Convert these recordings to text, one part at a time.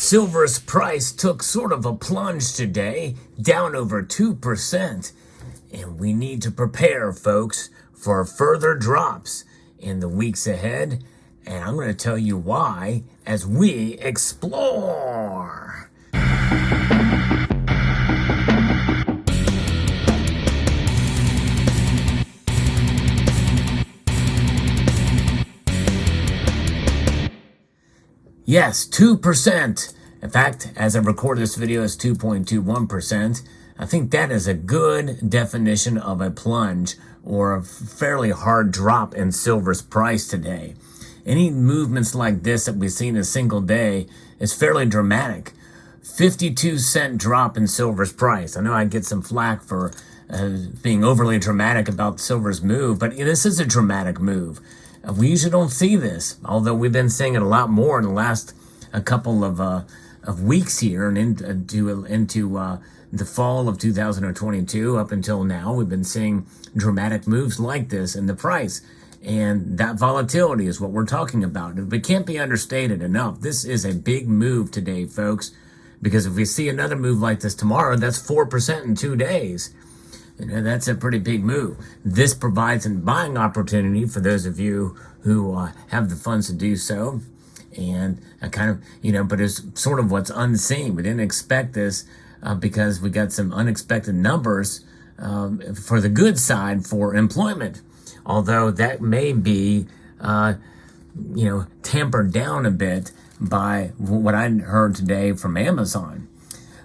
Silver's price took sort of a plunge today, down over 2%. And we need to prepare, folks, for further drops in the weeks ahead. And I'm going to tell you why as we explore. Yes, 2%. In fact, as I record this video, it's 2.21%. I think that is a good definition of a plunge or a fairly hard drop in silver's price today. Any movements like this that we've seen in a single day is fairly dramatic. 52-cent drop in silver's price. I know I get some flack for being overly dramatic about silver's move, but this is a dramatic move. We usually don't see this, although we've been seeing it a lot more in the last couple of weeks here and into the fall of 2022 up until now. We've been seeing dramatic moves like this in the price, and that volatility is what we're talking about. It can't be understated enough. This is a big move today, folks, because if we see another move like this tomorrow, that's 4% in 2 days. You know, that's a pretty big move. This provides a buying opportunity for those of you who have the funds to do so. And but it's sort of what's unseen. We didn't expect this because we got some unexpected numbers for the good side for employment. Although that may be, tampered down a bit by what I heard today from Amazon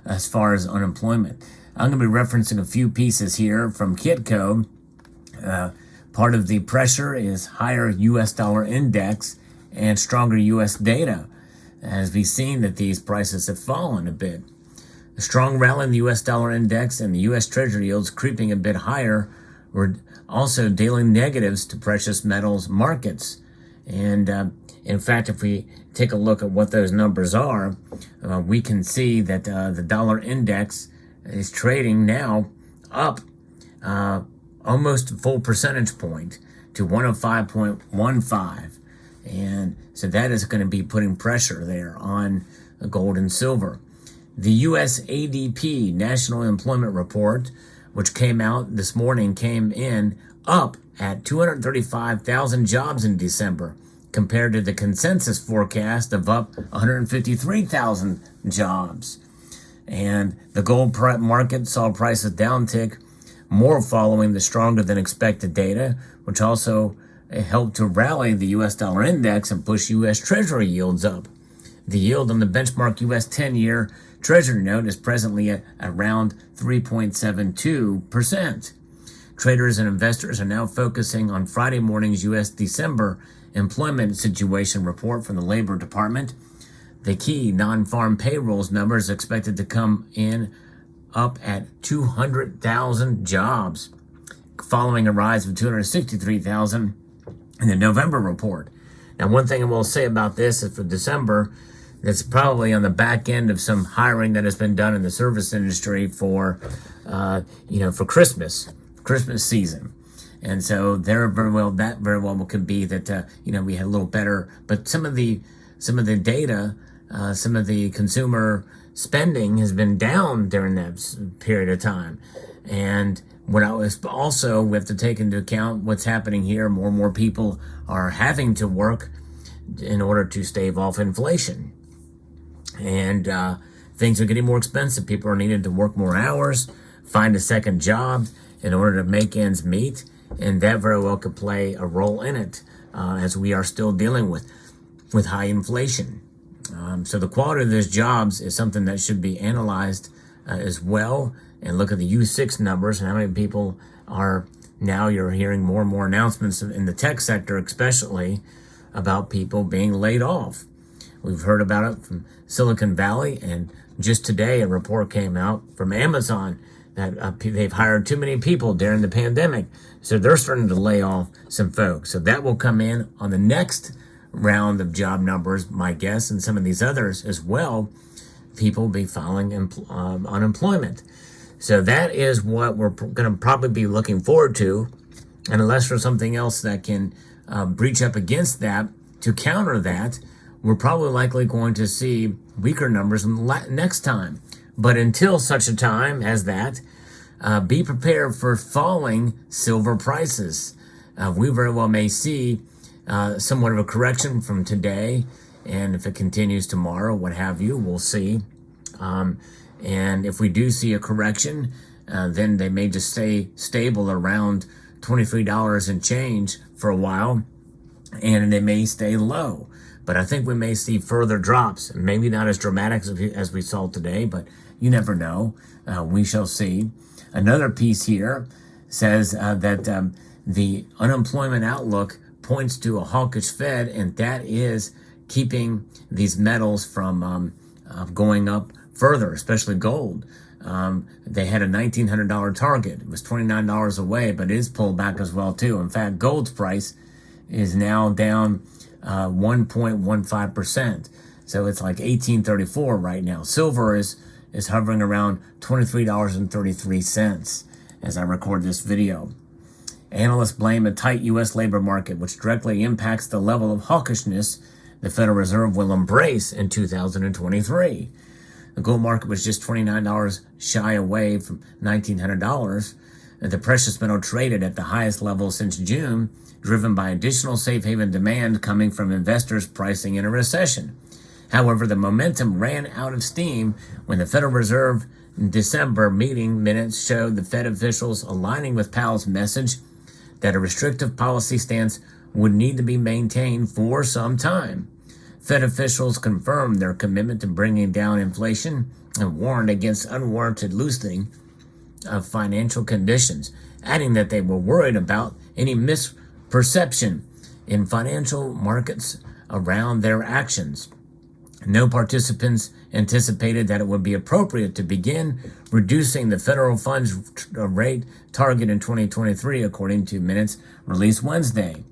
as far as unemployment. I'm going to be referencing a few pieces here from Kitco. Part of the pressure is higher U.S. dollar index and stronger U.S. data, as we've seen that these prices have fallen a bit. The strong rally in the U.S. dollar index and the U.S. Treasury yields creeping a bit higher were also dealing negatives to precious metals markets. And in fact, if we take a look at what those numbers are, we can see that the dollar index is trading now up almost a full percentage point to 105.15. And so that is going to be putting pressure there on gold and silver. The U.S. ADP, National Employment Report, which came out this morning, came in up at 235,000 jobs in December, compared to the consensus forecast of up 153,000 jobs. And the gold market saw prices downtick more following the stronger than expected data, which also helped to rally the U.S. dollar index and push U.S. Treasury yields up. The yield on the benchmark U.S. 10-year Treasury note is presently at around 3.72%. Traders and investors are now focusing on Friday morning's U.S. December employment situation report from the Labor Department. The key non-farm payrolls number is expected to come in up at 200,000 jobs, following a rise of 263,000 in the November report. Now, one thing I will say about this is for December, that's probably on the back end of some hiring that has been done in the service industry for Christmas season. And so that very well could be that, we had a little better, but some of the data, some of the consumer spending has been down during that period of time. And we have to take into account what's happening here. More and more people are having to work in order to stave off inflation. And things are getting more expensive. People are needing to work more hours, find a second job in order to make ends meet. And that very well could play a role in it, as we are still dealing with high inflation. So the quality of those jobs is something that should be analyzed as well, and look at the U6 numbers and how many people are now. You're hearing more and more announcements in the tech sector, especially about people being laid off. We've heard about it from Silicon Valley, and just today a report came out from Amazon that they've hired too many people during the pandemic, so they're starting to lay off some folks. So that will come in on the next round of job numbers, my guess, and some of these others as well. People will be filing unemployment. So that is what we're going to probably be looking forward to, and unless there's something else that can breach up against that to counter that, we're probably likely going to see weaker numbers next time. But until such a time as that, be prepared for falling silver prices. We very well may see somewhat of a correction from today, and if it continues tomorrow, what have you, we'll see. And if we do see a correction, then they may just stay stable around $23 and change for a while, and they may stay low. But I think we may see further drops, maybe not as dramatic as we saw today, but you never know. We shall see. Another piece here says that the unemployment outlook points to a hawkish Fed, and that is keeping these metals from going up further, especially gold. They had a $1,900 target. It was $29 away, but it is pulled back as well, too. In fact, gold's price is now down 1.15%. So it's like $18.34 right now. Silver is hovering around $23.33 as I record this video. Analysts blame a tight U.S. labor market, which directly impacts the level of hawkishness the Federal Reserve will embrace in 2023. The gold market was just $29 shy away from $1,900. The precious metal traded at the highest level since June, driven by additional safe haven demand coming from investors pricing in a recession. However, the momentum ran out of steam when the Federal Reserve December meeting minutes showed the Fed officials aligning with Powell's message that a restrictive policy stance would need to be maintained for some time. Fed officials confirmed their commitment to bringing down inflation and warned against unwarranted loosening of financial conditions, adding that they were worried about any misperception in financial markets around their actions. No participants anticipated that it would be appropriate to begin reducing the federal funds rate target in 2023, according to minutes released Wednesday.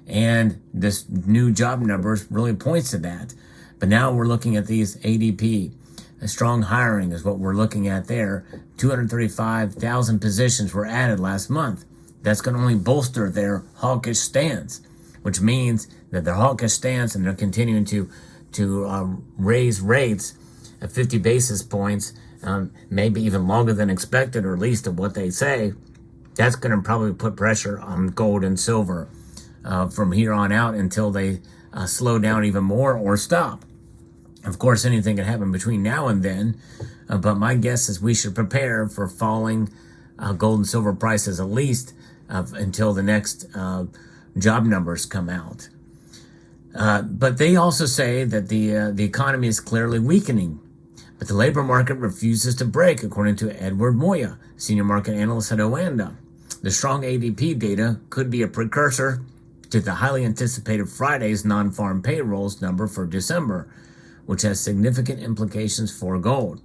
And this new job numbers really points to that. But now we're looking at these ADP. A strong hiring is what we're looking at there. 235,000 positions were added last month. That's going to only bolster their hawkish stance, which means that their hawkish stance, and they're continuing to raise rates at 50 basis points, maybe even longer than expected, or at least of what they say. That's going to probably put pressure on gold and silver from here on out until they slow down even more or stop. Of course, anything can happen between now and then, but my guess is we should prepare for falling gold and silver prices at least until the next job numbers come out. But they also say that the economy is clearly weakening, but the labor market refuses to break, according to Edward Moya, senior market analyst at Oanda. The strong ADP data could be a precursor to the highly anticipated Friday's non-farm payrolls number for December, which has significant implications for gold.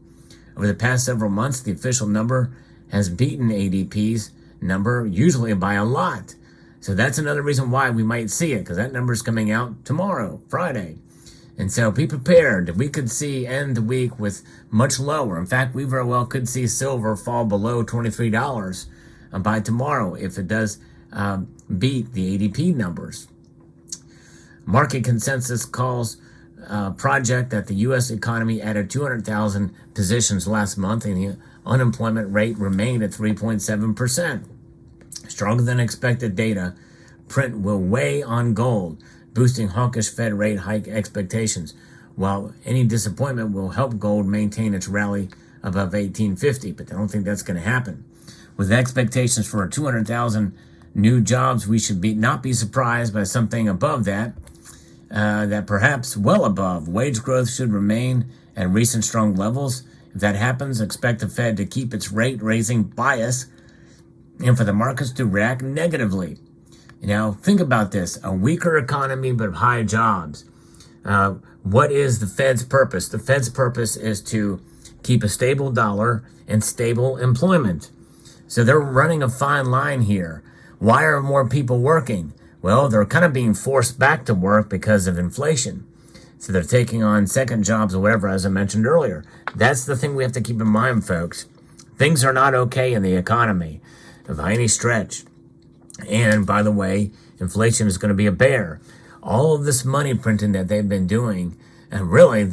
Over the past several months, the official number has beaten ADP's number, usually by a lot. So that's another reason why we might see it, because that number is coming out tomorrow, Friday. And so be prepared. We could end the week with much lower. In fact, we very well could see silver fall below $23 by tomorrow if it does beat the ADP numbers. Market consensus calls project that the U.S. economy added 200,000 positions last month, and the unemployment rate remained at 3.7%. Stronger than expected data print will weigh on gold, boosting hawkish Fed rate hike expectations, while any disappointment will help gold maintain its rally above 1850, but I don't think that's going to happen. With expectations for 200,000 new jobs, we should not be surprised by something above that, that perhaps well above. Wage growth should remain at recent strong levels. If that happens, expect the Fed to keep its rate-raising bias and for the markets to react negatively. Now, think about this. A weaker economy but high jobs. What is the Fed's purpose? The Fed's purpose is to keep a stable dollar and stable employment. So they're running a fine line here. Why are more people working? Well, they're kind of being forced back to work because of inflation. So they're taking on second jobs or whatever, as I mentioned earlier. That's the thing we have to keep in mind, folks. Things are not okay in the economy by any stretch. And by the way, inflation is going to be a bear. all of this money printing that they've been doing, and really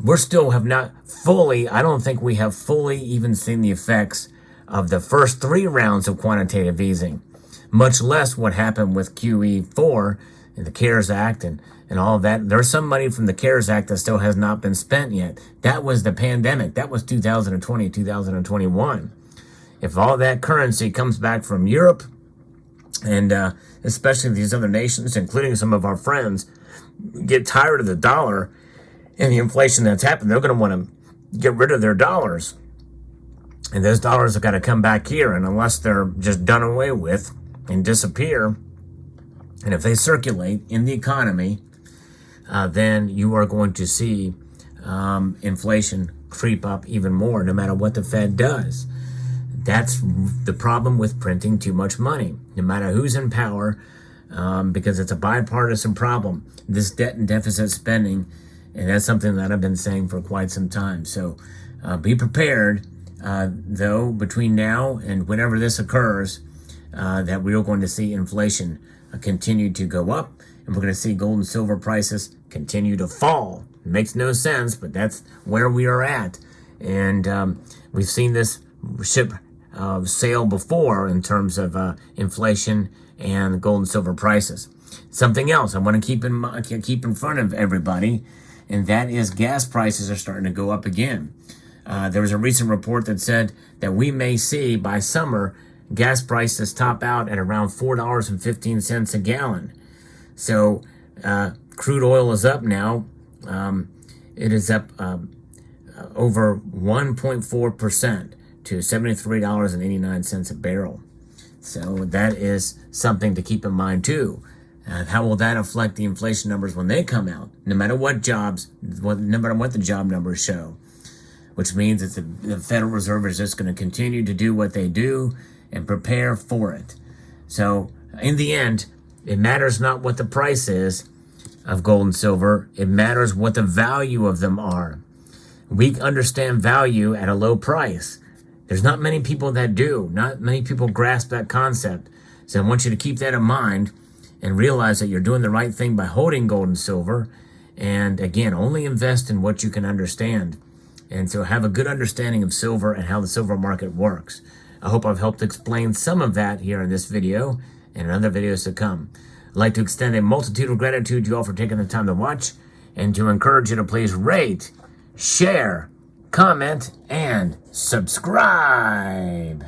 we're still have not fully, I don't think we have fully even seen the effects of the first 3 rounds of quantitative easing, much less what happened with QE4 and the CARES Act and all of that. There's some money from the CARES Act that still has not been spent yet. That was the pandemic. That was 2020, 2021. If all that currency comes back from Europe, and especially these other nations, including some of our friends, get tired of the dollar and the inflation that's happened, they're going to want to get rid of their dollars. And those dollars have got to come back here. And unless they're just done away with and disappear, and if they circulate in the economy, then you are going to see inflation creep up even more, no matter what the Fed does. That's the problem with printing too much money, no matter who's in power, because it's a bipartisan problem, this debt and deficit spending, and that's something that I've been saying for quite some time. So be prepared, though, between now and whenever this occurs, that we are going to see inflation continue to go up, and we're going to see gold and silver prices continue to fall. It makes no sense, but that's where we are at. And we've seen this ship sail before in terms of inflation and gold and silver prices. Something else I want to keep in front of everybody, and that is gas prices are starting to go up again. There was a recent report that said that we may see by summer gas prices top out at around $4.15 a gallon. So crude oil is up now. It is up over 1.4% to $73.89 a barrel. So that is something to keep in mind too. How will that affect the inflation numbers when they come out? No matter what the job numbers show, which means that the Federal Reserve is just going to continue to do what they do and prepare for it. So in the end, it matters not what the price is of gold and silver. It matters what the value of them are. We understand value at a low price. There's not many people that do. Not many people grasp that concept. So I want you to keep that in mind and realize that you're doing the right thing by holding gold and silver. And again, only invest in what you can understand. And so have a good understanding of silver and how the silver market works. I hope I've helped explain some of that here in this video and in other videos to come. I'd like to extend a multitude of gratitude to you all for taking the time to watch, and to encourage you to please rate, share, comment, and subscribe.